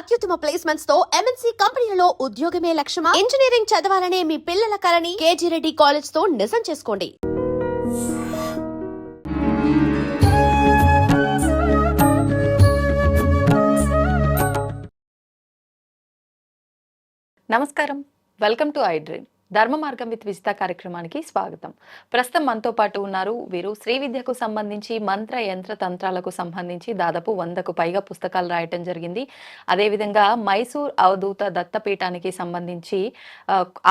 అత్యుత్తమ ప్లేస్మెంట్స్ తో ఎంఎన్సీ కంపెనీలలో ఉద్యోగమే లక్ష్యమా? ఇంజనీరింగ్ చదవాలనే మీ పిల్లల కలని కేజీ రెడ్డి కాలేజ్ తో నిజం చేసుకోండి. నమస్కారం, వెల్కమ్ టు ఐ డ్రీమ్. ధర్మ మార్గం విత్ విజిత కార్యక్రమానికి స్వాగతం. ప్రస్తుతం మనతో పాటు ఉన్నారు వీరు శ్రీ విద్యకు సంబంధించి మంత్ర యంత్ర తంత్రాలకు సంబంధించి దాదాపు 100కు పైగా పుస్తకాలు రాయటం జరిగింది. అదేవిధంగా మైసూర్ అవధూత దత్తపీఠానికి సంబంధించి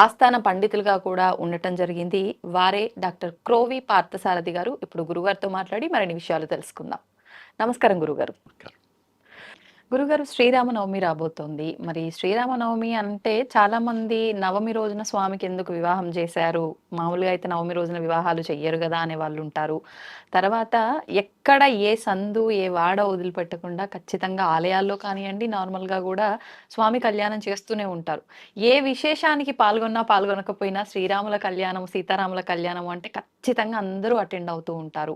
ఆస్థాన పండితులుగా కూడా ఉండటం జరిగింది. వారే డాక్టర్ క్రోవి పార్థసారథి గారు. ఇప్పుడు గురుగారితో మాట్లాడి మరిన్ని విషయాలు తెలుసుకుందాం. నమస్కారం గురుగారు. గురుగారు, శ్రీరామనవమి రాబోతోంది. మరి శ్రీరామనవమి అంటే చాలా మంది నవమి రోజున స్వామికి ఎందుకు వివాహం చేశారు, మామూలుగా అయితే నవమి రోజున వివాహాలు చెయ్యరు కదా అనే వాళ్ళు ఉంటారు. తర్వాత ఎక్కడ ఏ సందు ఏ వాడ వదిలిపెట్టకుండా ఖచ్చితంగా ఆలయాల్లో కానివ్వండి, నార్మల్గా కూడా స్వామి కళ్యాణం చేస్తూనే ఉంటారు. ఏ విశేషానికి పాల్గొనకపోయినా శ్రీరాముల కళ్యాణం, సీతారాముల కళ్యాణం అంటే ఖచ్చితంగా అందరూ అటెండ్ అవుతూ ఉంటారు.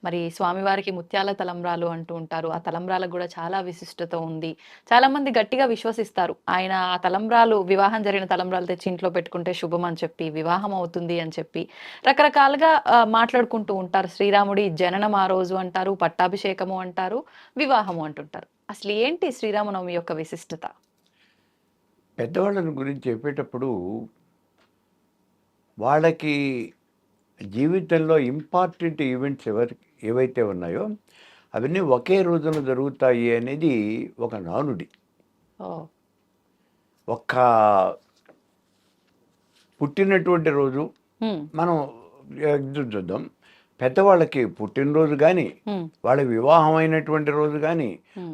మరి స్వామివారికి ముత్యాల తలంబ్రాలు అంటూ ఉంటారు. ఆ తలంబ్రాలకు కూడా చాలా విశిష్టత ఉంది. చాలా మంది గట్టిగా విశ్వసిస్తారు. ఆయన ఆ తలంబ్రాలు, వివాహం జరిగిన తలంబ్రాలు తెచ్చి ఇంట్లో పెట్టుకుంటే శుభం అని చెప్పి, వివాహం అవుతుంది అని చెప్పి రకరకాలుగా మాట్లాడుకుంటూ ఉంటారు. శ్రీరాముడి జననం ఆ రోజు అంటారు, పట్టాభిషేకము అంటారు, వివాహము అంటుంటారు. అసలు ఏంటి శ్రీరామనవమి యొక్క విశిష్టత? పెద్దవాళ్ళని గురించి చెప్పేటప్పుడు వాళ్ళకి జీవితంలో ఇంపార్టెంట్ ఈవెంట్స్ ఏవైతే ఉన్నాయో అవన్నీ ఒకే రోజున జరుగుతాయి అనేది ఒక నానుడి. ఒక్క పుట్టినటువంటి రోజు మనం చూద్దాం. పెద్దవాళ్ళకి పుట్టినరోజు కానీ, వాళ్ళ వివాహం అయినటువంటి రోజు కానీ,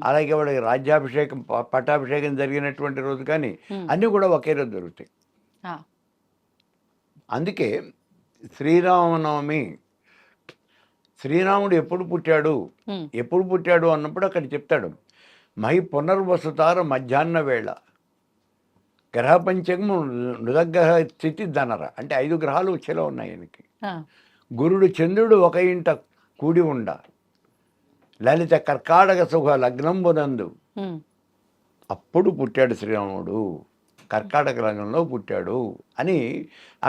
అలాగే వాళ్ళకి రాజ్యాభిషేకం, పట్టాభిషేకం జరిగినటువంటి రోజు కానీ అన్నీ కూడా ఒకే రోజు జరుగుతాయి. అందుకే శ్రీరామనవమి, శ్రీరాముడు ఎప్పుడు పుట్టాడు అన్నప్పుడు అక్కడ చెప్తాడు, మహి పునర్వసుతార మధ్యాహ్న వేళ గ్రహ పంచకము నృదగ్రహ స్థితి ధనర. అంటే 5 గ్రహాలు వచ్చేలా ఉన్నాయి ఆయనకి. గురుడు చంద్రుడు ఒక ఇంట కూడి ఉండ, లలిత కర్కాటక సుఖ లగ్నంబునందు. అప్పుడు పుట్టాడు శ్రీరాముడు, కర్కాటక లగ్నంలో పుట్టాడు అని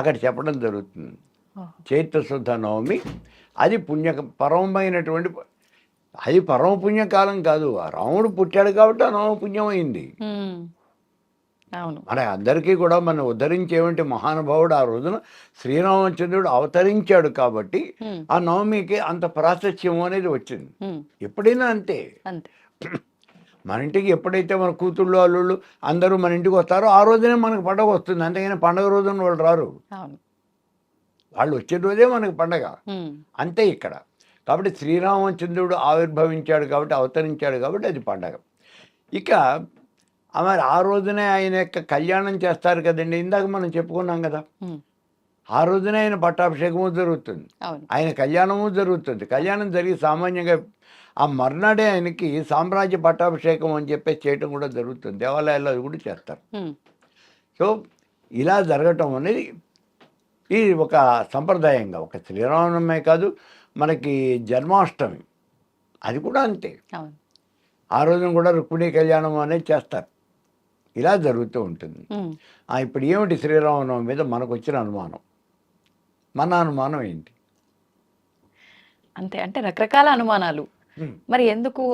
అక్కడ చెప్పడం జరుగుతుంది. చైత్రశుద్ధ నవమి అది పరమైనటువంటి, అది పరమ పుణ్యకాలం కాదు. రాముడు పుట్టాడు కాబట్టి ఆ నవమి పుణ్యం అయింది. మన అందరికీ కూడా మనం ఉద్ధరించేవంటి మహానుభావుడు ఆ రోజున శ్రీరామచంద్రుడు అవతరించాడు కాబట్టి ఆ నవమికి అంత ప్రాశస్త్యం అనేది వచ్చింది. ఎప్పుడైనా అంతే. మన ఇంటికి ఎప్పుడైతే మన కూతుళ్ళు అల్లుళ్ళు అందరూ మన ఇంటికి వస్తారో ఆ రోజునే మనకు పండగ వస్తుంది. అంతేగాని పండగ రోజున వాళ్ళు రారు. వాళ్ళు వచ్చిన రోజే మనకు పండగ. అంతే ఇక్కడ. కాబట్టి శ్రీరామచంద్రుడు ఆవిర్భవించాడు కాబట్టి, అవతరించాడు కాబట్టి అది పండగ. ఇక మరి ఆ రోజునే ఆయన యొక్క కళ్యాణం చేస్తారు కదండి. ఇందాక మనం చెప్పుకున్నాం కదా, ఆ రోజునే ఆయన పట్టాభిషేకము జరుగుతుంది, ఆయన కళ్యాణము జరుగుతుంది. కళ్యాణం జరిగి సామాన్యంగా ఆ మర్నాడే ఆయనకి సామ్రాజ్య పట్టాభిషేకం అని చెప్పి చేయటం కూడా జరుగుతుంది. దేవాలయాల్లో అది కూడా చేస్తారు. సో ఇలా జరగటం అనేది ఇది ఒక సంప్రదాయంగా, ఒక శ్రీరామనవమే కాదు, మనకి జన్మాష్టమి అది కూడా అంతే. ఆ రోజున కూడా రుక్మిణీ కళ్యాణం అనేది చేస్తారు. ఇలా జరుగుతూ ఉంటుంది. ఇప్పుడు ఏమిటి శ్రీరామనవమి మీద మనకు వచ్చిన అనుమానం? మన అనుమానం ఏంటి? అంతే, అంటే రకరకాల అనుమానాలు. మరి ఎందుకు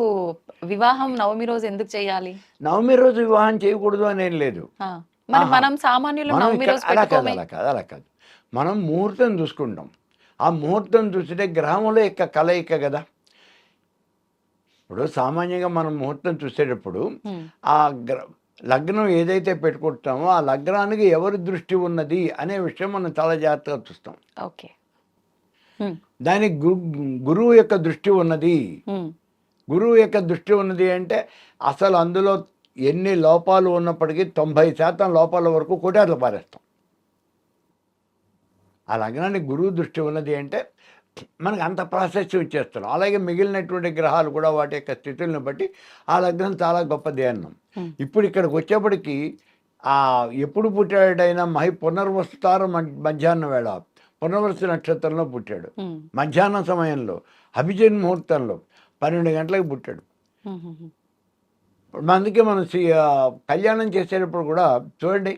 వివాహం నవమి రోజు ఎందుకు చేయాలి? నవమి రోజు వివాహం చేయకూడదు అనేం లేదు. మనం సామాన్యులు అలా కాదు. మనం ముహూర్తం చూసుకుంటాం. ఆ ముహూర్తం చూస్తే గ్రహముల యొక్క కలయిక కదా. ఇప్పుడు సామాన్యంగా మనం ముహూర్తం చూసేటప్పుడు ఆ లగ్నం ఏదైతే పెట్టుకుంటామో ఆ లగ్నానికి ఎవరి దృష్టి ఉన్నది అనే విషయం మనం చాలా జాగ్రత్తగా చూస్తాం. దానికి గురువు యొక్క దృష్టి ఉన్నది. గురువు యొక్క దృష్టి ఉన్నది అంటే అసలు అందులో ఎన్ని లోపాలు ఉన్నప్పటికీ 90% లోపాల వరకు కొట్టార్లు పారేస్తాం. ఆ లగ్నానికి గురువు దృష్టి ఉన్నది అంటే మనకు అంత ప్రాశస్త్యం ఇచ్చేస్తున్నాం. అలాగే మిగిలినటువంటి గ్రహాలు కూడా వాటి యొక్క స్థితులను బట్టి ఆ లగ్నం చాలా గొప్పది అన్నాం. ఇప్పుడు ఇక్కడికి వచ్చేప్పటికి ఎప్పుడు పుట్టాడైనా మహి పునర్వసుతార మధ్యాహ్న వేళ, పునర్వసు నక్షత్రంలో పుట్టాడు. మధ్యాహ్నం సమయంలో అభిజిన్ ముహూర్తంలో 12 గంటలకు పుట్టాడు. అందుకే మనం కళ్యాణం చేసేటప్పుడు కూడా చూడండి,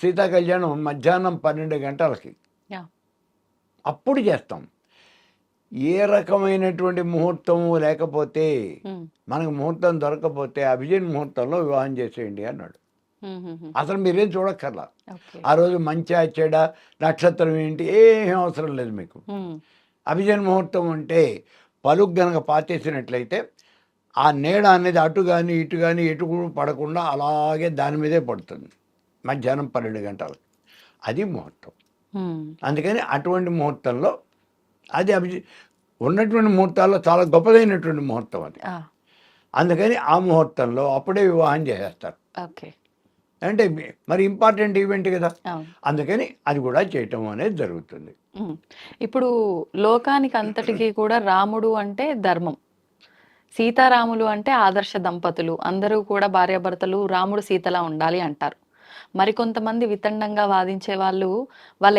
సీతా కళ్యాణం మధ్యాహ్నం 12 గంటలకి యా. అప్పుడు చేస్తాం. ఏ రకమైనటువంటి ముహూర్తము లేకపోతే, మనకు ముహూర్తం దొరకకపోతే అభిజిన్ ముహూర్తంలో వివాహం చేసేయండి అన్నాడు. అసలు మీరేం చూడక్కర్లా. ఓకే. ఆ రోజు మంచా చెడ నక్షత్రం ఏంటి ఏం అవసరం లేదు మీకు. అభిజిన్ ముహూర్తం అంటే పలుకు గనక పాతేసినట్లయితే ఆ నీడ అనేది అటు కానీ ఇటు కానీ ఎటు కూడా పడకుండా అలాగే దాని మీదే పడుతుంది మధ్యాహ్నం 12 గంటలకు. అది ముహూర్తం. అందుకని అటువంటి ముహూర్తంలో అది ఉన్నటువంటి ముహూర్తాల్లో చాలా గొప్పదైనటువంటి ముహూర్తం అది. అందుకని ఆ ముహూర్తంలో అప్పుడే వివాహం చేసేస్తారు. ఓకే. అంటే మరి ఇంపార్టెంట్ ఈవెంట్ కదా, అవును. అందుకని అది కూడా చేయటం అనేది జరుగుతుంది. ఇప్పుడు లోకానికి అంతటికీ కూడా రాముడు అంటే ధర్మం, సీతారాములు అంటే ఆదర్శ దంపతులు, అందరూ కూడా భార్యాభర్తలు రాముడు సీతలా ఉండాలి అంటారు. మరికొంతమంది వితండంగా వాదించే వాళ్ళు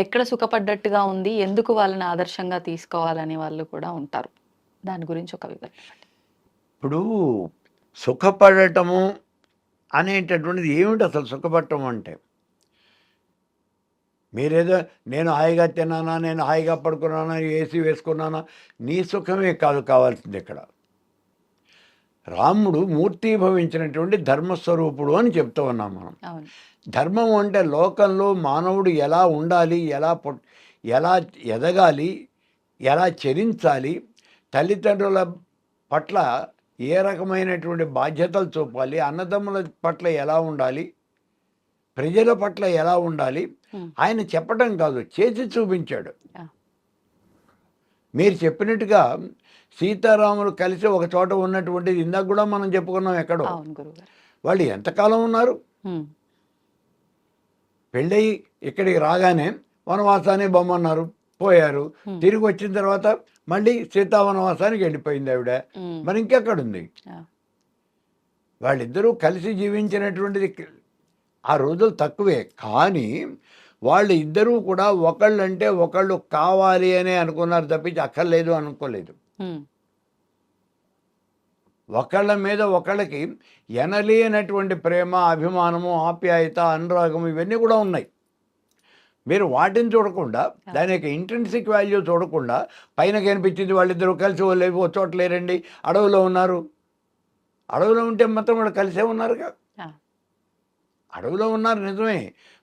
ఎక్కడ సుఖపడ్డట్టుగా ఉంది, ఎందుకు వాళ్ళని ఆదర్శంగా తీసుకోవాలనే వాళ్ళు కూడా ఉంటారు. దాని గురించి ఒక వివరణ ఇవ్వండి. ఇప్పుడు సుఖపడటము అనేటటువంటిది ఏమిటి? అసలు సుఖపడటం అంటే మీరేదో నేను హాయిగా తిన్నానా, నేను హాయిగా పడుకున్నానా, ఏసీ వేసుకున్నానా, నీ సుఖమే కాదు కావాల్సింది. ఇక్కడ రాముడు మూర్తీభవించినటువంటి ధర్మస్వరూపుడు అని చెప్తూ ఉన్నాం మనం. ధర్మం అంటే లోకంలో మానవుడు ఎలా ఉండాలి, ఎలా ఎదగాలి, ఎలా చరించాలి, తల్లిదండ్రుల పట్ల ఏ రకమైనటువంటి బాధ్యతలు చూపాలి, అన్నదమ్ముల పట్ల ఎలా ఉండాలి, ప్రజల పట్ల ఎలా ఉండాలి, ఆయన చెప్పడం కాదు చేసి చూపించాడు. మీరు చెప్పినట్టుగా సీతారాములు కలిసి ఒక చోట ఉన్నటువంటిది ఇందాక కూడా మనం చెప్పుకున్నాం. ఎక్కడో వాళ్ళు ఎంతకాలం ఉన్నారు? పెళ్ళయి ఇక్కడికి రాగానే వనవాసాన్ని బొమ్మన్నారు, పోయారు. తిరిగి వచ్చిన తర్వాత మళ్ళీ సీతావనవాసానికి వెళ్ళిపోయింది ఆవిడ. మరి ఇంకెక్కడుంది? వాళ్ళిద్దరూ కలిసి జీవించినటువంటిది ఆ రోజులు తక్కువే, కానీ వాళ్ళు ఇద్దరూ కూడా ఒకళ్ళంటే ఒకళ్ళు కావాలి అనే అనుకున్నారు తప్పించి అక్కర్లేదు అనుకోలేదు. ఒకళ్ళ మీద ఒకళ్ళకి ఎనలేనటువంటి ప్రేమ, అభిమానము, ఆప్యాయత, అనురాగం ఇవన్నీ కూడా ఉన్నాయి. మీరు వాటిని చూడకుండా, దాని యొక్క ఇంట్రెన్సిక్ వాల్యూ చూడకుండా పైన కనిపించింది వాళ్ళిద్దరూ కలిసి ఓ చోట లేరండి, అడవిలో ఉన్నారు. అడవిలో ఉంటే మొత్తం వాళ్ళు కలిసే ఉన్నారుగా. అడవిలో ఉన్నారు నిజమే,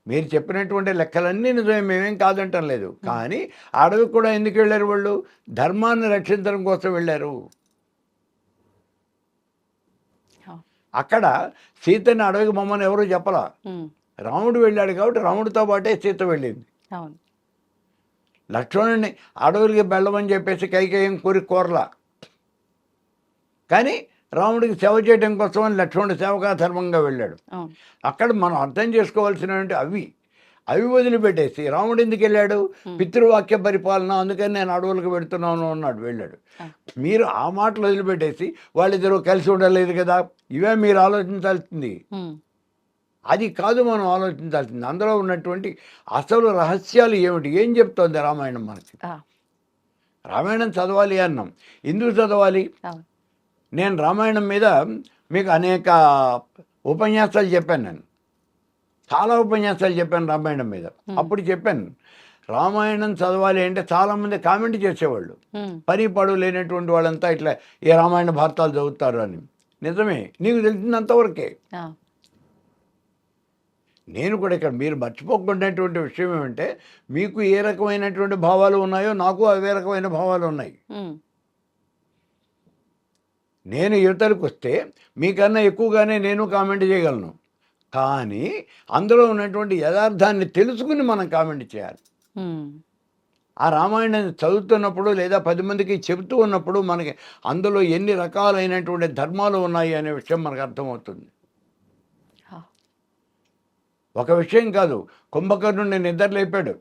మీరు చెప్పినటువంటి లెక్కలన్నీ నిజమే, మేమేం కాదంటం లేదు. కానీ అడవికి కూడా ఎందుకు వెళ్ళారు? వాళ్ళు ధర్మాన్ని రక్షించడం కోసం వెళ్ళారు. అక్కడ సీతని అడవికి బొమ్మని ఎవరు చెప్పలా, రాముడు వెళ్ళాడు కాబట్టి రాముడితో పాటే సీత వెళ్ళింది. లక్ష్మణుడిని అడవులకి వెళ్ళమని చెప్పేసి కైకేయం కోరలా, కానీ రాముడికి సేవ చేయడం కోసం అని లక్ష్మణుడు సేవకా ధర్మంగా వెళ్ళాడు. అక్కడ మనం అర్థం చేసుకోవాల్సినటువంటి అవి వదిలిపెట్టేసి రాముడు ఎందుకు వెళ్ళాడు? పితృవాక్య పరిపాలన, అందుకని నేను అడవులకు పెడుతున్నాను అన్నాడు, వెళ్ళాడు. మీరు ఆ మాటలు వదిలిపెట్టేసి వాళ్ళిద్దరూ కలిసి ఉండలేదు కదా, ఇవే మీరు ఆలోచించాల్సింది. అది కాదు మనం ఆలోచించాల్సింది. అందులో ఉన్నటువంటి అసలు రహస్యాలు ఏమిటి, ఏం చెప్తోంది రామాయణం మనకి? రామాయణం చదవాలి అన్నాం. ఎందుకు చదవాలి? నేను రామాయణం మీద మీకు అనేక ఉపన్యాసాలు చెప్పాను. నేను చాలా ఉపన్యాసాలు చెప్పాను రామాయణం మీద. అప్పుడు చెప్పాను, రామాయణం చదవాలి అంటే చాలామంది కామెంట్ చేసేవాళ్ళు, పని పడు లేనటువంటి వాళ్ళంతా ఇట్లా ఏ రామాయణ భారతాలు చదువుతారు అని. నిజమే, నీకు తెలిసినంతవరకే. నేను కూడా ఇక్కడ మీరు మర్చిపోకున్నటువంటి విషయం ఏమంటే, మీకు ఏ రకమైనటువంటి భావాలు ఉన్నాయో నాకు అవే రకమైన భావాలు ఉన్నాయి. నేను యువతలకు వస్తే మీకన్నా ఎక్కువగానే నేను కామెంట్ చేయగలను, కానీ అందులో ఉన్నటువంటి యథార్థాన్ని తెలుసుకుని మనం కామెంట్ చేయాలి. ఆ రామాయణాన్ని చదువుతున్నప్పుడు లేదా 10 మందికి చెబుతూ ఉన్నప్పుడు మనకి అందులో ఎన్ని రకాలైనటువంటి ధర్మాలు ఉన్నాయి అనే విషయం మనకు అర్థమవుతుంది. ఒక విషయం కాదు, కుంభకర్ణుడిని నిద్ర లేపాడు.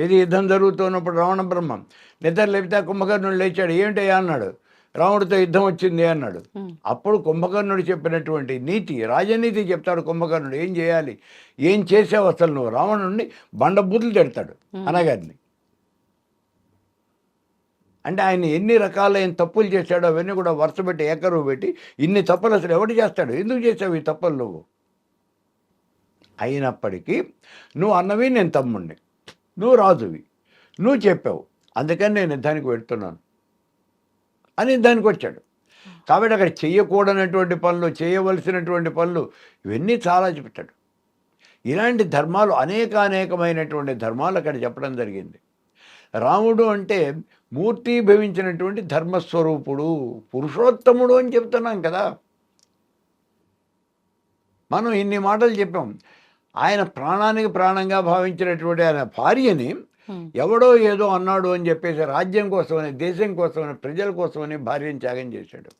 ఇది యుద్ధం జరుగుతున్నప్పుడు రావణ బ్రహ్మం నిద్ర లేపితే కుంభకర్ణుడు లేచాడు. ఏమిటయ్యా అన్నాడు, రాముడితో యుద్ధం వచ్చింది అన్నాడు. అప్పుడు కుంభకర్ణుడు చెప్పినటువంటి నీతి, రాజనీతి చెప్తాడు కుంభకర్ణుడు. ఏం చేయాలి, ఏం చేసావు అసలు నువ్వు? రావణుడిని బండబూతులు తిడతాడు అనగారిని. అంటే ఆయన ఎన్ని రకాలైన తప్పులు చేశాడో అవన్నీ కూడా వరుస పెట్టి ఏకరువు పెట్టి ఇన్ని తప్పులు అసలు ఎవడు చేస్తాడు, ఎందుకు చేసావు ఈ తప్పులు నువ్వు? అయినప్పటికీ నువ్వు అన్నవి నేను తమ్ముడిని, నువ్వు రాజువి, నువ్వు చెప్పావు, అందుకని నేను యుద్ధానికి వెళ్తున్నాను అని యుద్ధానికి వచ్చాడు. కాబట్టి అక్కడ చేయకూడనటువంటి పనులు, చేయవలసినటువంటి పనులు ఇవన్నీ చాలా చెప్తాడు. ఇలాంటి ధర్మాలు అనేకమైనటువంటి ధర్మాలు అక్కడ చెప్పడం జరిగింది. రాముడు అంటే మూర్తి భవించినటువంటి ధర్మస్వరూపుడు, పురుషోత్తముడు అని చెప్తున్నాం కదా. మనం ఇన్ని మాటలు చెప్పాం. ఆయన ప్రాణానికి ప్రాణంగా భావించినటువంటి ఆయన భార్యని ఎవడో ఏదో అన్నాడు అని చెప్పేసి రాజ్యం కోసమని, దేశం కోసమని, ప్రజల కోసమని భార్యను త్యాగం చేశాడు.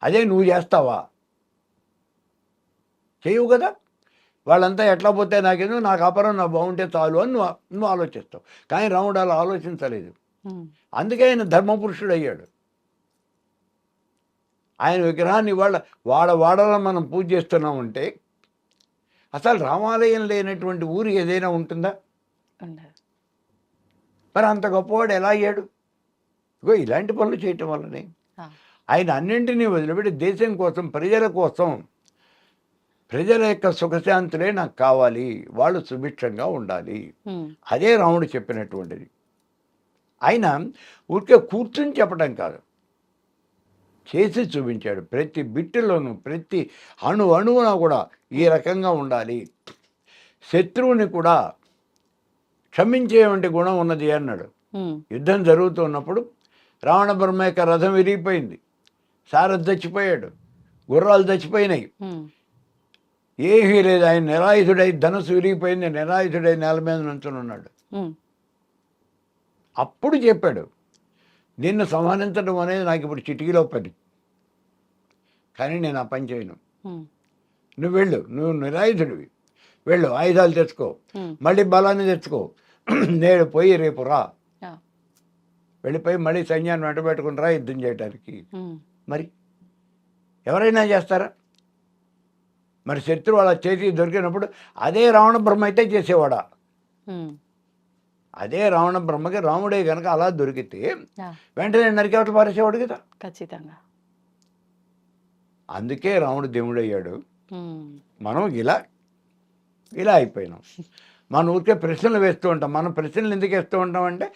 అదే నువ్వు చేస్తావా? చేయవు కదా. వాళ్ళంతా ఎట్లా పోతే నాకేదో, నాకు అపరం నా బాగుంటే చాలు అని నువ్వు ఆలోచిస్తావు. కానీ రాముడు అలా ఆలోచించలేదు. అందుకే ఆయన ధర్మపురుషుడు అయ్యాడు. ఆయన విగ్రహాన్ని వాడలో మనం పూజ చేస్తున్నామంటే అసలు రామాలయం లేనటువంటి ఊరు ఏదైనా ఉంటుందా? మరి అంత గొప్పవాడు ఎలా అయ్యాడు? ఇగో ఇలాంటి పనులు చేయటం వల్లనే ఆయన అన్నింటినీ వదిలిపెట్టి దేశం కోసం, ప్రజల కోసం, ప్రజల యొక్క సుఖశాంతులే నాకు కావాలి, వాళ్ళు సుభిక్షంగా ఉండాలి. అదే రాముడు చెప్పినటువంటిది. ఆయన ఊరికే కూర్చుని చెప్పడం కాదు, చేసి చూపించాడు. ప్రతి బిట్టులోనూ, ప్రతి అణువున కూడా ఈ రకంగా ఉండాలి. శత్రువుని కూడా క్షమించేటువంటి గుణం ఉన్నది అన్నాడు. యుద్ధం జరుగుతున్నప్పుడు రావణ బ్రహ్మ యొక్క రథం విరిగిపోయింది, సారథి చచ్చిపోయాడు, గుర్రాలు చచ్చిపోయినాయి, ఏమీ లేదు. ఆయన నిరాయుధుడై, ధనుసు విరిగిపోయింది, నిరాయుధుడై నేల మీద నుంచుని ఉన్నాడు. అప్పుడు చెప్పాడు, నిన్ను సంహరించడం అనేది నాకు ఇప్పుడు చిటికీలో పని, కానీ నేను ఆ పని చేయను. నువ్వు వెళ్ళు, నువ్వు నిరాయుధుడివి, వెళ్ళు, ఆయుధాలు తెచ్చుకో, మళ్ళీ బలాన్ని తెచ్చుకో, నేడు పోయి రేపు రా, వెళ్ళిపోయి మళ్ళీ సైన్యాన్ని వెంటబెట్టుకుని రా యుద్ధం చేయడానికి. మరి ఎవరైనా చేస్తారా? మరి శత్రువు అలా చేసి దొరికినప్పుడు అదే రావణ బ్రహ్మ అయితే చేసేవాడా? అదే రావణ బ్రహ్మకి రాముడే కనుక అలా దొరికితే వెంటనే నరికేవట పారేసేవాడు కదా. ఖచ్చితంగా. అందుకే రాముడు దేవుడయ్యాడు. మనం ఇలా అయిపోయినాం. మన ఊరికే ప్రశ్నలు వేస్తూ ఉంటాం. మనం ప్రశ్నలు ఎందుకు వేస్తూ ఉంటాం అంటే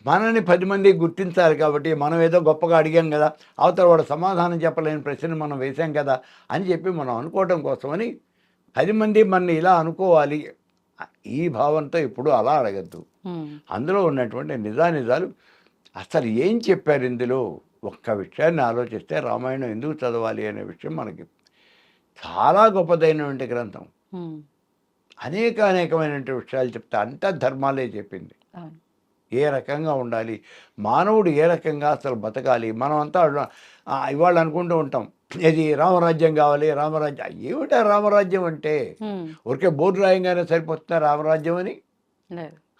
మనని 10 మంది గుర్తించాలి కాబట్టి. మనం ఏదో గొప్పగా అడిగాం కదా, అవతల వాడు సమాధానం చెప్పలేని ప్రశ్న మనం వేసాం కదా అని చెప్పి మనం అనుకోవటం కోసమని 10 మంది మనని ఇలా అనుకోవాలి ఈ భావంతో ఎప్పుడు అలా అడగద్దు. అందులో ఉన్నటువంటి నిజాలు అసలు ఏం చెప్పారు ఇందులో, ఒక్క విషయాన్ని ఆలోచిస్తే రామాయణం ఎందుకు చదవాలి అనే విషయం మనకి చాలా గొప్పదైనటువంటి గ్రంథం. అనేకమైనటువంటి విషయాలు చెప్తే అంతా ధర్మాలే చెప్పింది. ఏ రకంగా ఉండాలి, మానవుడు ఏ రకంగా అసలు బతకాలి. మనం అంతా ఇవాళ అనుకుంటూ ఉంటాం, ఇది రామరాజ్యం కావాలి, రామరాజ్యం. ఏమిటా రామరాజ్యం అంటే? ఊరికే బోర్డు రాయంగానే సరిపోతుందా రామరాజ్యం అని?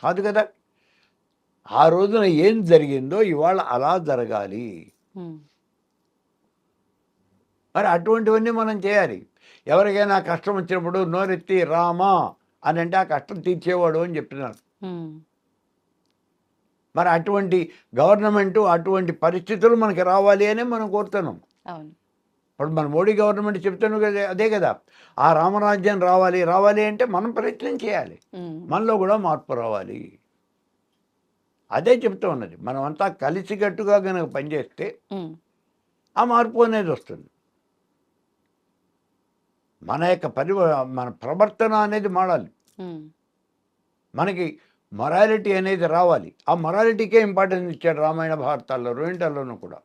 కాదు కదా. ఆ రోజున ఏం జరిగిందో ఇవాళ అలా జరగాలి. మరి అటువంటివన్నీ మనం చేయాలి. ఎవరికైనా కష్టం వచ్చినప్పుడు నోరెత్తి రామా అని అంటే ఆ కష్టం తీర్చేవాడు అని చెప్తున్నారు. మరి అటువంటి గవర్నమెంటు, అటువంటి పరిస్థితులు మనకి రావాలి అని మనం కోరుతున్నాం. ఇప్పుడు మన మోడీ గవర్నమెంట్ చెప్తాను కదా, అదే కదా, ఆ రామరాజ్యం రావాలి అంటే మనం ప్రయత్నం చేయాలి, మనలో కూడా మార్పు రావాలి. అదే చెప్తూ ఉన్నది. మనం అంతా కలిసికట్టుగా కనుక పనిచేస్తే ఆ మార్పు అనేది వస్తుంది. మన యొక్క మన ప్రవర్తన అనేది మారాలి. మనకి మొరాలిటీ అనేది రావాలి. ఆ మొరాలిటీకే ఇంపార్టెన్స్ ఇచ్చాడు రామాయణ భారతాల్లో, రెండింటిలోనూ కూడా.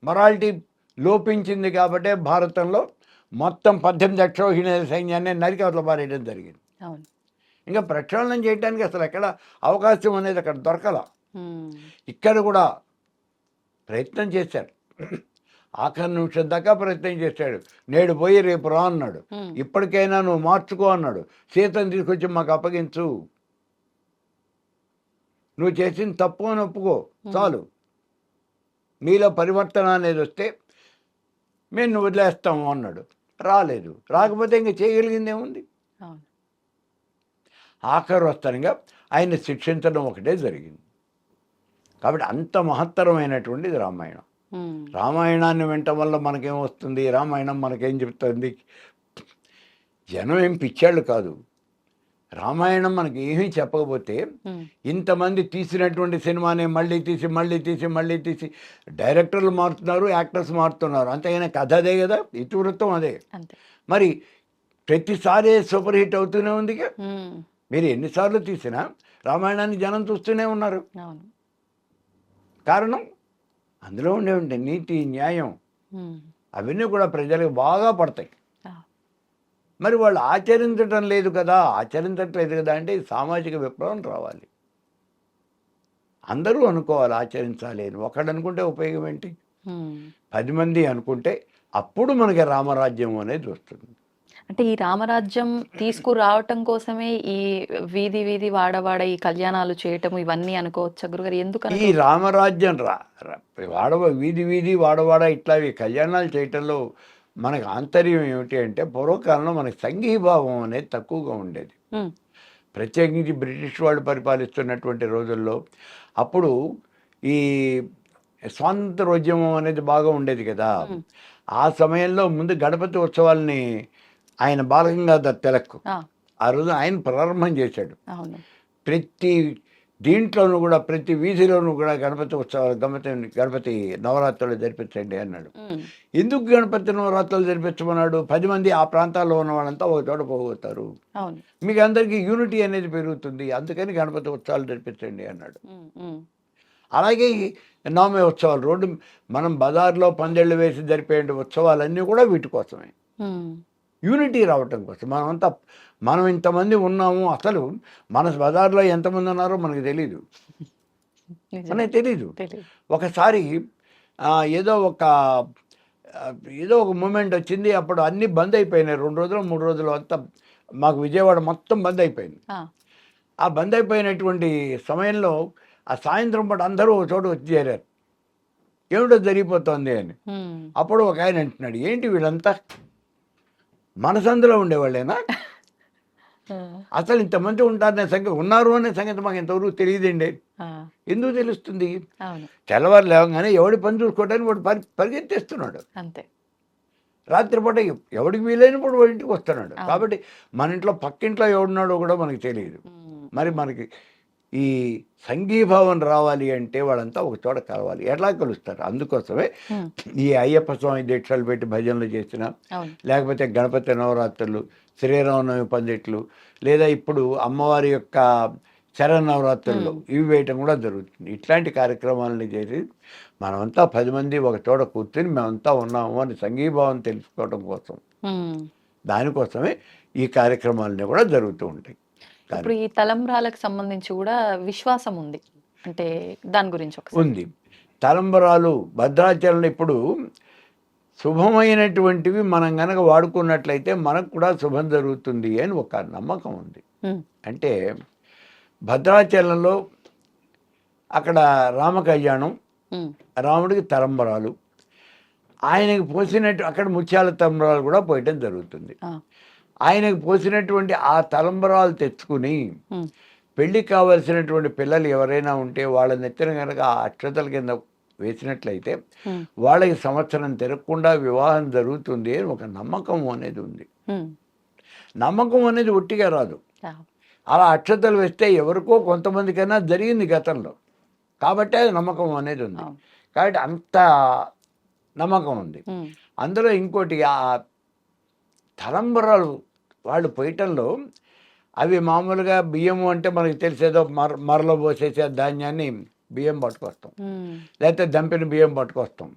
మొరాలిటీ లోపించింది కాబట్టే భారతంలో మొత్తం 18 అక్షోహిణి సైన్యాన్ని నరికి అవతల పారేయడం జరిగింది. ఇంకా ప్రక్షాళనం చేయడానికి అసలు ఎక్కడ అవకాశం అనేది అక్కడ దొరకల. ఇక్కడ కూడా ప్రయత్నం చేశారు, ఆఖరి నిమిషం దాకా ప్రయత్నం చేశాడు. నేడు పోయి రేపు రా అన్నాడు. ఇప్పటికైనా నువ్వు మార్చుకో అన్నాడు. సీతను తీసుకొచ్చి మాకు అప్పగించు, నువ్వు చేసిన తప్పు అని ఒప్పుకో చాలు, మీలో పరివర్తన అనేది వస్తే మేము నువ్వు వదిలేస్తాము అన్నాడు. రాలేదు. రాకపోతే ఇంక చేయగలిగింది ఏముంది? ఆఖరు వస్తానుగా ఆయన శిక్షించడం ఒకటే జరిగింది. కాబట్టి అంత మహత్తరమైనటువంటిది రామాయణం. రామాయణాన్ని వినటం వల్ల మనకేం వస్తుంది, రామాయణం మనకేం చెప్తుంది? జనం ఏం పిచ్చాళ్ళు కాదు. రామాయణం మనకి ఏమీ చెప్పకపోతే ఇంతమంది తీసినటువంటి సినిమాని మళ్ళీ తీసి డైరెక్టర్లు మారుతున్నారు, యాక్టర్స్ మారుతున్నారు, అంతేగాని కథ అదే కదా, ఇతివృత్తం అదే. మరి ప్రతిసారి సూపర్ హిట్ అవుతూనే ఉంది. మీరు ఎన్నిసార్లు తీసినా రామాయణాన్ని జనం చూస్తూనే ఉన్నారు. కారణం అందులో ఉండే నీతి, న్యాయం అవన్నీ కూడా ప్రజలకు బాగా పడతాయి. మరి వాళ్ళు ఆచరించట్లేదు కదా అంటే సామాజిక విప్లవం రావాలి. అందరూ అనుకోవాలి ఆచరించాలి అని. ఒకడు అనుకుంటే ఉపయోగం ఏంటి? 10 మంది అనుకుంటే అప్పుడు మనకి రామరాజ్యం అనేది వస్తుంది. అంటే ఈ రామరాజ్యం తీసుకురావటం కోసమే ఈ వీధి వాడవాడ ఈ కళ్యాణాలు చేయటం ఇవన్నీ అనుకోవచ్చా గురుగారు? ఎందుకు ఈ రామరాజ్యం వీధి వాడవాడ ఇట్లా ఈ కళ్యాణాలు చేయటంలో మనకు ఆంతర్యం ఏమిటి అంటే, పూర్వకాలంలో మనకి సంఘీభావం అనేది తక్కువగా ఉండేది. ప్రత్యేకించి బ్రిటిష్ వాళ్ళు పరిపాలిస్తున్నటువంటి రోజుల్లో అప్పుడు ఈ స్వాతంత్రోద్యమం అనేది బాగా ఉండేది కదా. ఆ సమయంలో ముందు గణపతి ఉత్సవాల్ని ఆయన బాలగంగాధర్ తిలక్ ఆ రోజు ఆయన ప్రారంభం చేశాడు. ప్రతి దీంట్లోనూ కూడా, ప్రతి వీధిలోనూ కూడా గణపతి ఉత్సవాలు, గణపతి నవరాత్రులు జరిపించండి అన్నాడు. ఎందుకు గణపతి నవరాత్రులు జరిపించమన్నాడు? 10 మంది ఆ ప్రాంతాల్లో ఉన్న వాళ్ళంతా ఒక చోట పోగొతారు, మీకు అందరికీ యూనిటీ అనేది పెరుగుతుంది, అందుకని గణపతి ఉత్సవాలు జరిపించండి అన్నాడు. అలాగే నవమి ఉత్సవాలు, మనం బజార్లో పందేళ్ళు వేసి జరిపే ఉత్సవాలన్నీ కూడా వీటి కోసమే, యూనిటీ రావటం కోసం. మనం ఇంతమంది ఉన్నాము, అసలు మన బజార్లో ఎంతమంది ఉన్నారో మనకు తెలీదు. ఒకసారి ఏదో ఒక మూమెంట్ వచ్చింది, అప్పుడు అన్నీ బంద్ అయిపోయినాయి. 2 రోజులు 3 రోజులు అంతా మాకు విజయవాడ మొత్తం బంద్ అయిపోయింది. ఆ బంద్ అయిపోయినటువంటి సమయంలో ఆ సాయంత్రం పాటు అందరూ ఒక చోట వచ్చి చేరారు, ఏమిటో జరిగిపోతుంది అని. అప్పుడు ఒక ఆయన అంటున్నాడు, ఏంటి వీళ్ళంతా మనసందులో ఉండేవాళ్ళేనా? అసలు ఇంతమంది ఉన్నారు అనే సంగతి మాకు ఇంతవరకు తెలియదండి. ఎందుకు తెలుస్తుంది? తెల్లవారు లేవగానే ఎవడి పని చూసుకోవడానికి వాడు పరిగెత్తేస్తున్నాడు. అంతే. రాత్రిపూట ఎవడికి వీలైనప్పుడు వాడి ఇంటికి వస్తున్నాడు. కాబట్టి మన ఇంట్లో పక్కింట్లో ఎవడున్నాడో కూడా మనకి తెలియదు. మరి మనకి ఈ సంఘీభావం రావాలి అంటే వాళ్ళంతా ఒక చోట కలవాలి. ఎట్లా కలుస్తారు? అందుకోసమే ఈ అయ్యప్ప స్వామి దీక్షలు పెట్టి భజనలు చేసిన, లేకపోతే గణపతి నవరాత్రులు, శ్రీరామనవమి పందిట్లు, లేదా ఇప్పుడు అమ్మవారి యొక్క శరన్నవరాత్రుల్లో ఇవి వేయటం కూడా జరుగుతుంది. ఇట్లాంటి కార్యక్రమాలని చేసి మనమంతా 10 మంది ఒక చోట కూర్చొని మేమంతా ఉన్నాము అని సంఘీభావం తెలుసుకోవడం కోసం, దానికోసమే ఈ కార్యక్రమాలన్నీ కూడా జరుగుతూ ఉంటాయి. ఇప్పుడు ఈ తలంబ్రాలకు సంబంధించి కూడా విశ్వాసం ఉంది, అంటే దాని గురించి ఉంది. తలంబరాలు భద్రాచలంలో ఇప్పుడు శుభమైనటువంటివి మనం కనుక వాడుకున్నట్లయితే మనకు కూడా శుభం జరుగుతుంది అని ఒక నమ్మకం ఉంది. అంటే భద్రాచలంలో అక్కడ రామ కళ్యాణం, రాముడికి తలంబరాలు, ఆయనకి పోసినట్టు అక్కడ ముత్యాల తలంబరాలు కూడా పోయటం జరుగుతుంది. ఆయనకు పోసినటువంటి ఆ తలంబరాలు తెచ్చుకుని పెళ్లికి కావలసినటువంటి పిల్లలు ఎవరైనా ఉంటే వాళ్ళ నెత్తిన కనుక ఆ అక్షతల కింద వేసినట్లయితే వాళ్ళకి సంవత్సరం తిరగకుండా వివాహం జరుగుతుంది అని ఒక నమ్మకం అనేది ఉంది. నమ్మకం అనేది ఒట్టిగా రాదు. అలా అక్షతలు వేస్తే ఎవరికో కొంతమందికైనా జరిగింది గతంలో, కాబట్టి అది నమ్మకం అనేది ఉంది. కాబట్టి అంత నమ్మకం ఉంది. అందులో ఇంకోటి, ఆ తలంబరాలు వాళ్ళు పోయటంలో అవి మామూలుగా బియ్యము అంటే మనకి తెలిసేదో మరలో పోసేసే ధాన్యాన్ని బియ్యం పట్టుకొస్తాం, లేకపోతే దంపిన బియ్యం పట్టుకొస్తాం.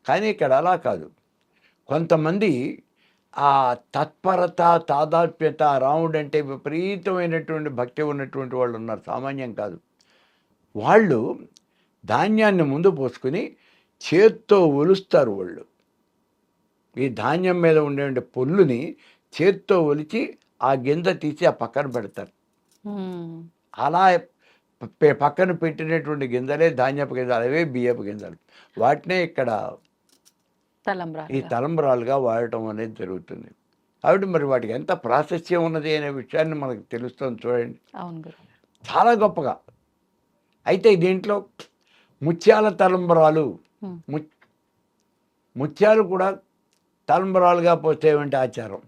కానీ ఇక్కడ అలా కాదు. కొంతమంది ఆ తత్పరత, తాదాత్మ్యత, రాముడు అంటే విపరీతమైనటువంటి భక్తి ఉన్నటువంటి వాళ్ళు ఉన్నారు, సామాన్యం కాదు. వాళ్ళు ధాన్యాన్ని ముందు పోసుకుని చేత్తో ఒలుస్తారు. వాళ్ళు ఈ ధాన్యం మీద ఉండే పొల్లుని చేత్తో ఒలిచి ఆ గింజ తీసి ఆ పక్కన పెడతారు. అలా పక్కన పెట్టినటువంటి గింజలే ధాన్యపు గింజలు, అవే బియ్యపు గింజలు. వాటినే ఇక్కడ ఈ తలంబ్రాలుగా వాడటం అనేది జరుగుతుంది. కాబట్టి మరి వాటికి ఎంత ప్రాశస్త్యం ఉన్నది అనే విషయాన్ని మనకు తెలుస్తుంది చూడండి, చాలా గొప్పగా. అయితే దీంట్లో ముత్యాల తలంబరాలు, ఉమ్, ముత్యాలు కూడా తలంబరాలుగా పోసేవంటి ఆచారం.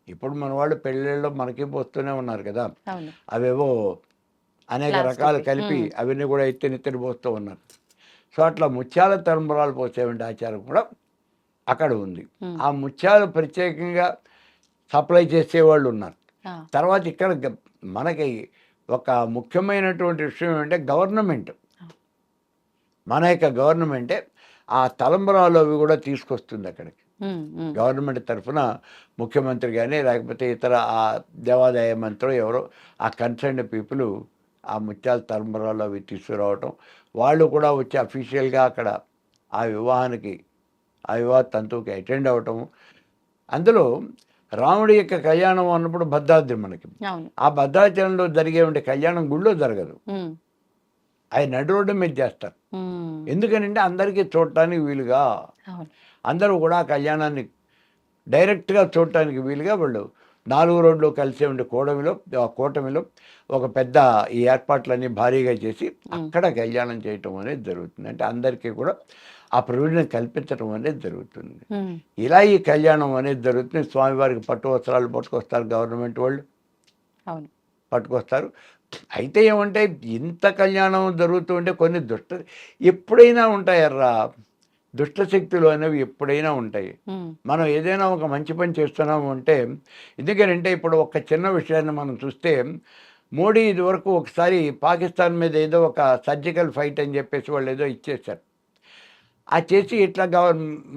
ఇప్పుడు మన వాళ్ళు పెళ్ళిళ్ళలో మనకి పోస్తూనే ఉన్నారు కదా, అవును. అవేవో అనేక Plastic. రకాలు కలిపి అవన్నీ కూడా ఎత్తినెత్తిని పోస్తూ ఉన్నారు. సో అట్లా ముత్యాల తలంబరాలు పోసేవంటి ఆచారం కూడా అక్కడ ఉంది. ఉమ్, ఆ ముత్యాలు ప్రత్యేకంగా సప్లై చేసేవాళ్ళు ఉన్నారు. ఆ, తర్వాత ఇక్కడ మనకి ఒక ముఖ్యమైనటువంటి విషయం ఏంటంటే గవర్నమెంట్, మన యొక్క గవర్నమెంటే ఆ తలంబరాలు అవి కూడా తీసుకొస్తుంది అక్కడికి. ఉమ్, ఉమ్, గవర్నమెంట్ తరఫున ముఖ్యమంత్రి కానీ లేకపోతే ఇతర ఆ దేవాదాయ మంత్రులు ఎవరో ఆ కన్సర్న్ పీపుల్ ఆ ముత్యాల తలంబరాలు అవి తీసుకురావటం, వాళ్ళు కూడా వచ్చి అఫీషియల్గా అక్కడ ఆ వివాహానికి ఆ వివాహ తంతువుకి అటెండ్ అవ్వటం. అందులో రాముడి యొక్క కళ్యాణం అన్నప్పుడు భద్రాద్రి మనకి, అవును. ఆ భద్రాచలంలో జరిగే ఉండే కళ్యాణం గుళ్ళో జరగదు, ఉమ్, అది నడు రోడ్డు మీద చేస్తారు. ఉమ్, ఎందుకనంటే అందరికీ చూడటానికి వీలుగా, అవును. అందరూ కూడా ఆ కళ్యాణాన్ని డైరెక్ట్గా చూడటానికి వీలుగా వాళ్ళు 4 రోడ్లు కలిసే ఉండే కూటమిలో ఒక పెద్ద ఈ ఏర్పాట్లన్నీ భారీగా చేసి అక్కడ కళ్యాణం చేయటం అనేది జరుగుతుంది. అంటే అందరికీ కూడా ఆ ప్రయోజనం కల్పించడం అనేది జరుగుతుంది. ఉమ్, ఇలా ఈ కళ్యాణం అనేది జరుగుతుంది. స్వామివారికి పట్టు వస్త్రాలు పట్టుకొస్తారు గవర్నమెంట్ వాళ్ళు, అవును. పట్టుకొస్తారు. అయితే ఏమంటే ఇంత కళ్యాణం జరుగుతూ ఉంటే కొన్ని ఎప్పుడైనా ఉంటాయర్రా, దుష్టశక్తులు అనేవి ఎప్పుడైనా ఉంటాయి. ఉమ్, మనం ఏదైనా ఒక మంచి పని చేస్తున్నాము అంటే, ఎందుకంటే ఇప్పుడు ఒక చిన్న విషయాన్ని మనం చూస్తే, మోడీ ఇదివరకు ఒకసారి పాకిస్తాన్ మీద ఏదో ఒక సర్జికల్ ఫైట్ అని చెప్పేసి వాళ్ళు ఏదో ఇచ్చేశారు. ఆ చేసి ఇట్లా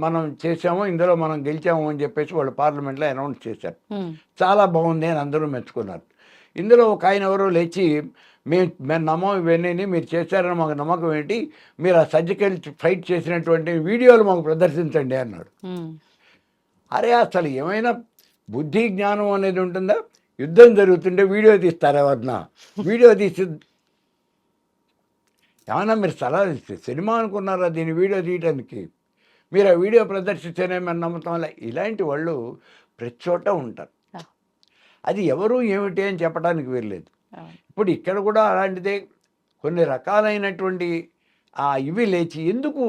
మనం చేసాము, ఇందులో మనం గెలిచాము అని చెప్పేసి వాళ్ళు పార్లమెంట్లో అనౌన్స్ చేశారు. ఉమ్, చాలా బాగుంది అని అందరూ మెచ్చుకున్నారు. ఇందులో ఒక ఆయన ఎవరో లేచి, మేము నమ్మం ఇవన్నీ మీరు చేశారని మాకు నమ్మకం ఏంటి, మీరు ఆ సర్జికల్ ఫైట్ చేసినటువంటి వీడియోలు మాకు ప్రదర్శించండి అన్నాడు. ఉమ్, అరే అసలు ఏమైనా బుద్ధి జ్ఞానం అనేది ఉంటుందా? యుద్ధం జరుగుతుంటే వీడియో తీస్తారు ఎవరన్నా? వీడియో తీసి ఏమన్నా మీరు సినిమా అనుకున్నారా దీన్ని వీడియో తీయడానికి? మీరు ఆ వీడియో ప్రదర్శిస్తేనే మేము నమ్ముతాం. ఇలాంటి వాళ్ళు ప్రతి చోట ఉంటారు. అది ఎవరు ఏమిటి అని చెప్పడానికి వీల్లేదు. అవును. ఇప్పుడు ఇక్కడ కూడా అలాంటిదే కొన్ని రకాలైనటువంటి ఇవి లేచి, ఎందుకు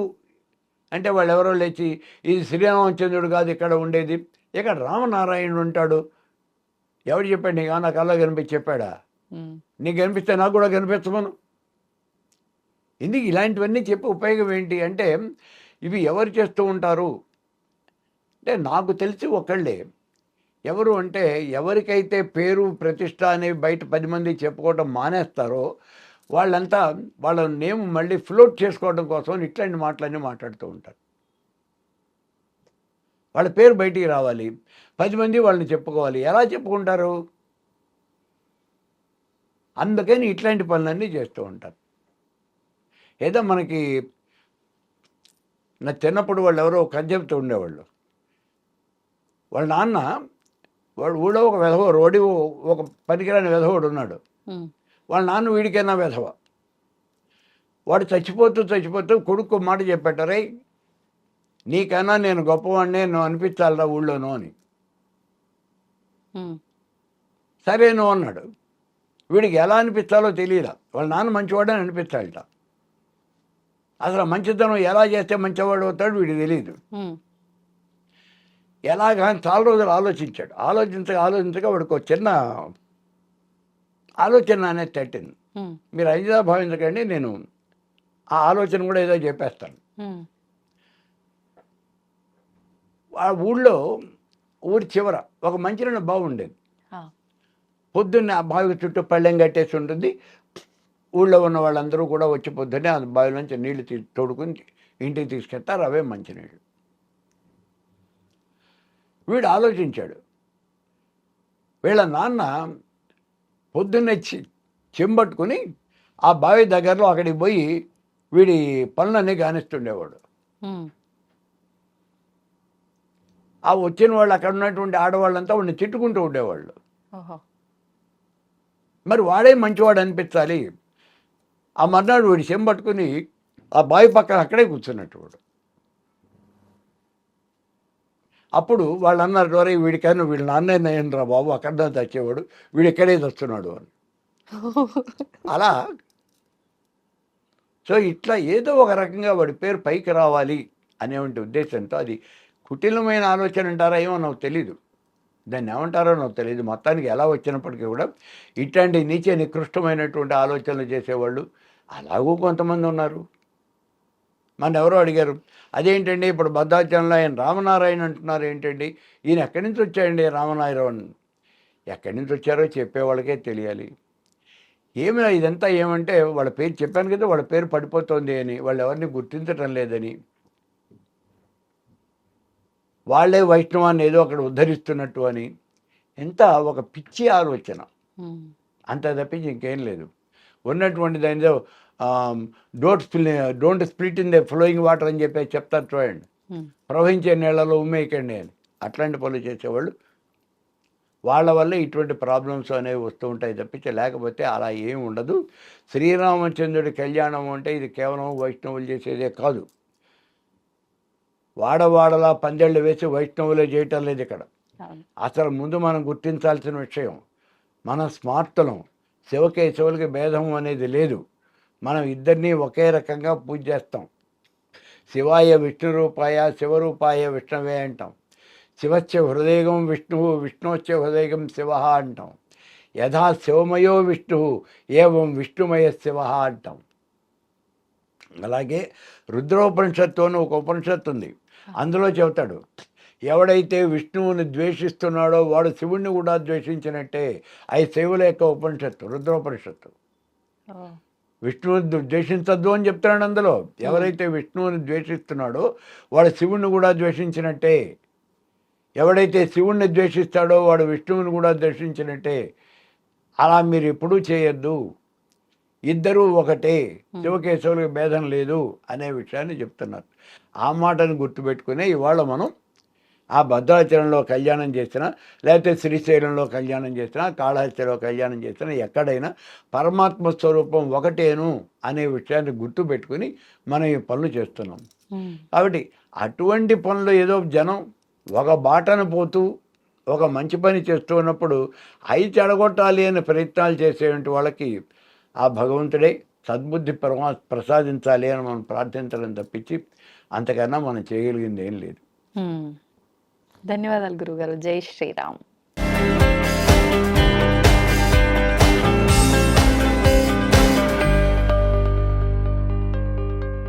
అంటే వాళ్ళు ఎవరో లేచి ఇది శ్రీరామచంద్రుడు కాదు ఇక్కడ ఉండేది, ఇక్కడ రామనారాయణుడు ఉంటాడు. ఎవరు చెప్పాడు నీకు? నా కళ్ళ కనిపించి చెప్పాడా? ఉమ్, నీకు కనిపిస్తే నాకు కూడా కనిపించమను. ఎందుకు ఇలాంటివన్నీ చెప్పి ఉపయోగం ఏంటి అంటే, ఇవి ఎవరు చేస్తూ ఉంటారు అంటే నాకు తెలిసి ఒకళ్ళే. ఎవరు అంటే, ఎవరికైతే పేరు ప్రతిష్ట అనేవి బయట 10 మంది చెప్పుకోవటం మానేస్తారో వాళ్ళంతా వాళ్ళ నేమ్ మళ్ళీ ఫ్లోట్ చేసుకోవడం కోసం ఇట్లాంటి మాటలన్నీ మాట్లాడుతూ ఉంటారు. వాళ్ళ పేరు బయటికి రావాలి, 10 మంది వాళ్ళని చెప్పుకోవాలి. ఎలా చెప్పుకుంటారు? అందుకని ఇట్లాంటి పనులన్నీ చేస్తూ ఉంటారు. ఏదో మనకి నా చిన్నప్పుడు వాళ్ళు ఎవరో కథ చెప్తూ ఉండేవాళ్ళు. వాళ్ళ నాన్న వాడు ఊళ్ళో ఒక వెధవ, రోడ్డు ఒక పనికిరాని వెధవుడు ఉన్నాడు. ఉమ్, వాళ్ళ నాన్న వీడికైనా వెధవ. వాడు చచ్చిపోతూ కొడుకు మాట చెప్పాటరే, నీకైనా నేను గొప్పవాడిని, నువ్వు అనిపించాలరా ఊళ్ళోనూ అని. ఉమ్, సరేను అన్నాడు. వీడికి ఎలా అనిపించాలో తెలియదా. వాళ్ళ నాన్న మంచివాడని అనిపించాలట. అసలు మంచితనం ఎలా చేస్తే మంచివాడు అవుతాడు వీడికి తెలియదు. ఉమ్, ఎలాగా చాలా రోజులు ఆలోచించాడు. ఆలోచించగా వాడికి ఒక చిన్న ఆలోచన అనేది తట్టింది. ఉమ్, మీరు అదిగా భావించకండి, నేను ఆ ఆలోచన కూడా ఏదో చెప్పేస్తాను. ఉమ్, ఆ ఊరి చివర ఒక మంచినీళ్ళ బావి ఉండేది. ఆ, పొద్దున్నే ఆ బావికి చుట్టూ పళ్ళెం కట్టేసి ఉంటుంది. ఊళ్ళో ఉన్న వాళ్ళందరూ కూడా వచ్చి పొద్దున్నే ఆ బావి నుంచి నీళ్లు తోడుకుని ఇంటికి తీసుకెళ్తారు. అవే మంచినీళ్ళు. వీడు ఆలోచించాడు. వీళ్ళ నాన్న పొద్దున్నే చెంబట్టుకుని ఆ బావి దగ్గరలో అక్కడికి పోయి వీడి పనులన్నీ కానిస్తుండేవాడు. ఉమ్, ఆ వచ్చిన వాళ్ళు అక్కడ ఉన్నటువంటి ఆడవాళ్ళంతా వాడిని తిట్టుకుంటూ ఉండేవాళ్ళు. ఓహో, మరి వాడే మంచివాడు అనిపించాలి. ఆ మర్నాడు వీడు చెంబట్టుకుని ఆ బావి పక్కన అక్కడే కూర్చున్నట్టు వాడు. అప్పుడు వాళ్ళు అన్నారు, "డోరే వీడికైనా వీళ్ళ నాన్న అయ్యిండ్రా బాబు, అక్కడ తెచ్చేవాడు, వీడు ఎక్కడే తెస్తున్నాడు" అని. అలా సో ఇట్లా ఏదో ఒక రకంగా వాడి పేరు పైకి రావాలి అనేటువంటి ఉద్దేశంతో, అది కుటిలమైన ఆలోచన అంటారా ఏమో నాకు తెలీదు, దాన్ని ఏమంటారో నాకు తెలియదు. మొత్తానికి ఎలా వచ్చినప్పటికీ కూడా ఇట్లాంటి నీచ నికృష్టమైనటువంటి ఆలోచనలు చేసేవాళ్ళు అలాగూ కొంతమంది ఉన్నారు. మన ఎవరో అడిగారు, అదేంటండి ఇప్పుడు భద్రాచలంలో ఆయన రామనారాయణ అంటున్నారు ఏంటండి, ఈయన ఎక్కడి నుంచి వచ్చాయండి రామనారాయణ? ఎక్కడి నుంచి వచ్చారో చెప్పేవాళ్ళకే తెలియాలి. ఏమి ఇదంతా ఏమంటే వాళ్ళ పేరు చెప్పాను కదా, వాళ్ళ పేరు పడిపోతుంది అని, వాళ్ళు ఎవరిని గుర్తించటం లేదని, వాళ్ళే వైష్ణవాన్ని ఏదో అక్కడ ఉద్ధరిస్తున్నట్టు అని, ఎంత ఒక పిచ్చి ఆలోచన, అంత తప్పించి ఇంకేం లేదు. ఉన్నటువంటి దానిలో don't split in the flowing water అని చెప్పి చెప్తారు చూడండి, ప్రవహించే నీళ్ళలో ఉమ్మేయకండి అని. అట్లాంటి పనులు చేసేవాళ్ళు, వాళ్ళ వల్ల ఇటువంటి ప్రాబ్లమ్స్ అనేవి వస్తూ ఉంటాయి తప్పించి లేకపోతే అలా ఏమి ఉండదు. శ్రీరామచంద్రుడి కళ్యాణం అంటే ఇది కేవలం వైష్ణవులు చేసేదే కాదు. వాడవాడలా పందెళ్ళు వేసి వైష్ణవులే చేయటం లేదు ఇక్కడ. అసలు ముందు మనం గుర్తించాల్సిన విషయం, మనం స్మార్తులం, శివకేశవులకి భేదం అనేది లేదు. మనం ఇద్దరినీ ఒకే రకంగా పూజ చేస్తాం. శివాయ విష్ణు రూపాయ శివరూపాయ విష్ణవే అంటాం. శివస్య హృదయం విష్ణువు విష్ణువస్య హృదయం శివ అంటాం. యథా శివమయో విష్ణువు ఏవం విష్ణుమయ శివ అంటాం. అలాగే రుద్రోపనిషత్తు అని ఒక ఉపనిషత్తు ఉంది, అందులో చెబుతాడు, ఎవడైతే విష్ణువుని ద్వేషిస్తున్నాడో వాడు శివుణ్ణి కూడా ద్వేషించినట్టే. అది శివుల యొక్క ఉపనిషత్తు, రుద్రోపనిషత్తు. విష్ణువుని ద్వేషించద్దు అని చెప్తున్నాడు అందులో. ఎవరైతే విష్ణువుని ద్వేషిస్తున్నాడో వాడు శివుణ్ణి కూడా ద్వేషించినట్టే. ఎవడైతే శివుణ్ణి ద్వేషిస్తాడో వాడు విష్ణువుని కూడా ద్వేషించినట్టే. అలా మీరు ఎప్పుడూ చేయొద్దు, ఇద్దరూ ఒకటే, శివకేశవులకు భేదం లేదు అనే విషయాన్ని చెప్తున్నారు. ఆ మాటను గుర్తుపెట్టుకునే ఇవాళ మనం ఆ భద్రాచలంలో కళ్యాణం చేసినా, లేకపోతే శ్రీశైలంలో కళ్యాణం చేసినా, కాళహస్తిలో కళ్యాణం చేసినా, ఎక్కడైనా పరమాత్మ స్వరూపం ఒకటేను అనే విషయాన్ని గుర్తుపెట్టుకుని మనం ఈ పనులు చేస్తున్నాం. కాబట్టి అటువంటి పనులు ఏదో జనం ఒక బాటను పోతూ ఒక మంచి పని చేస్తూ ఉన్నప్పుడు అవి చెడగొట్టాలి అనే ప్రయత్నాలు చేసేటువంటి వాళ్ళకి ఆ భగవంతుడే సద్బుద్ధి ప్రసాదించాలి అని మనం ప్రార్థించడం తప్పించి అంతకన్నా మనం చేయగలిగింది ఏం లేదు. ధన్యవాదాలు గురుగారు. జై శ్రీరామ్.